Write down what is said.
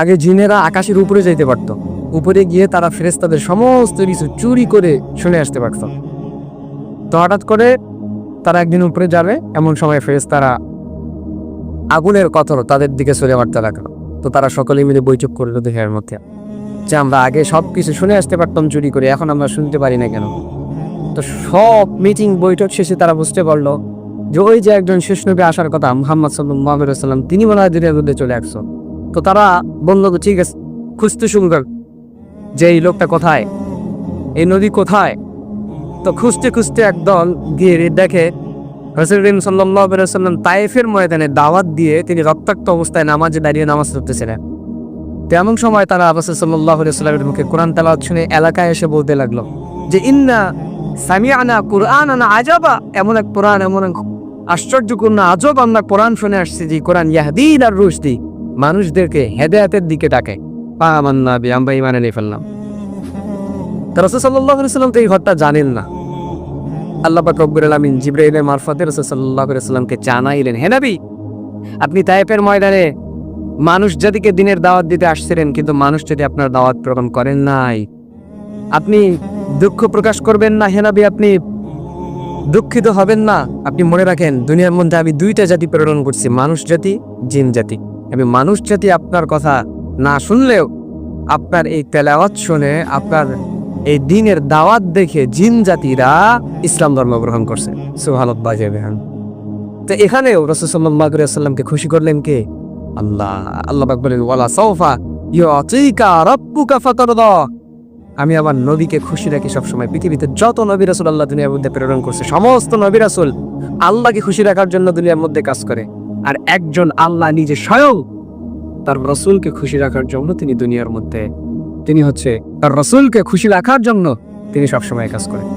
আগে জিনেরা আকাশের উপরে যাইতে পারত, উপরে গিয়ে তারা ফেরেশতাদের সমস্ত কিছু চুরি করে শুনে আসতে পারত। তো হঠাৎ করে তারা একদিন উপরে যাবে, এমন সময় ফেরেশতারা আগুনের কতর তাদের দিকে চলে মারতে লাগলো। তো তারা সকলে মিলে বৈঠক করলো দেহের মধ্যে, যে আমরা আগে সব কিছু শুনে আসতে পারতাম চুরি করে, এখন আমরা শুনতে পারি না কেন? তো সব মিটিং বৈঠক শেষে তারা বুঝতে পারলো যে ওই যে একজন শেষ নবী আসার কথা মুহাম্মদ সাল্লাল্লাহু আলাইহি ওয়াসাল্লাম, তিনি মনে হয় দুনিয়ার মধ্যে চলে আসছো। তো তারা বললো যে ঠিক আছে, খুঁজতে শুরু কর যে এই লোকটা কোথায়, এই নদী কোথায়। তো খুঁজতে খুঁজতে একদল গিয়ে দেখে রাসূল সাল্লাল্লাহু আলাইহি ওয়াসাল্লাম তায়েফের ময়দানে দাওয়াত দিয়ে তিনি রক্তাক্ত অবস্থায় নামাজে দাঁড়িয়ে নামাজ পড়তেছিলেন। তেমন সময় তারা রাসূল সাল্লাল্লাহু আলাইহি ওয়াসাল্লামের মুখে কোরআন তেলাওয়াত শুনে এলাকায় এসে বলতে লাগলো যে ইন্না সামিআনা কুরআনান আজাবা, এমন এক কোরআন, এমন এক আশ্চর্যপূর্ণ আজব আমরা কোরআন শুনে আসছি যে কোরআন ইয়াহদি ইলা রুশদি, মানুষদেরকে হেদায়েতের দিকে ডাকে। আমান্না বি, আমরা ঈমান এনে ফেললাম। তো রাসূল সাল্লাল্লাহু আলাইহি ওয়াসাল্লাম তো এই ঘটনা জানেন না। আল্লাহ পাক রব্বুল আলামিন জিবরাইলের মারফতে রাসূল সাল্লাল্লাহু আলাইহি ওয়াসাল্লামকে জানাইলেন, হে নবী, আপনি তায়েফের ময়দানে মানুষ জাতিকে দিনের দাওয়াত দিতে আসছিলেন, কিন্তু মানুষ যদি আপনার দাওয়াত গ্রহণ করেন নাই, আপনি দুঃখ প্রকাশ করবেন না। হে নবী, আপনি দুঃখিত হবেন না। আপনি মনে রাখেন, দুনিয়ার মধ্যে আমি দুইটা জাতি প্রেরণ করছি, মানুষ জাতি, জিন জাতি। আমি মানুষ জাতি আপনার কথা না শুনলেও আপনার এই তেলাওয়াত শুনে, আপনার এই দিনের দাওয়াত দেখে জিন জাতিরা ইসলাম ধর্ম গ্রহণ করছে। সুবহানাল্লাহ। তো এখানেও রাসূল সাল্লাল্লাহু আলাইহি ওয়াসাল্লামকে খুশি করলেন কে? আল্লাহ। আল্লাহ পাক বলেন ওয়ালা সাউফা ইউতিকা রাব্বুকা ফাতারদা, আমি আমার নবীকে খুশি রাখি সবসময়। পৃথিবীতে যত নবী রাসূল আল্লাহ দুনিয়ার মধ্যে প্রেরণ করছে, সমস্ত নবী রাসূল আল্লাহকে খুশি রাখার জন্য দুনিয়ার মধ্যে কাজ করে। আর একজন আল্লাহ নিজে স্বয়ং তার রাসূলকে খুশি রাখার জন্য তিনি দুনিয়ার মধ্যে, তিনি হচ্ছে তার রাসূলকে খুশি রাখার জন্য তিনি সবসময় কাজ করেন।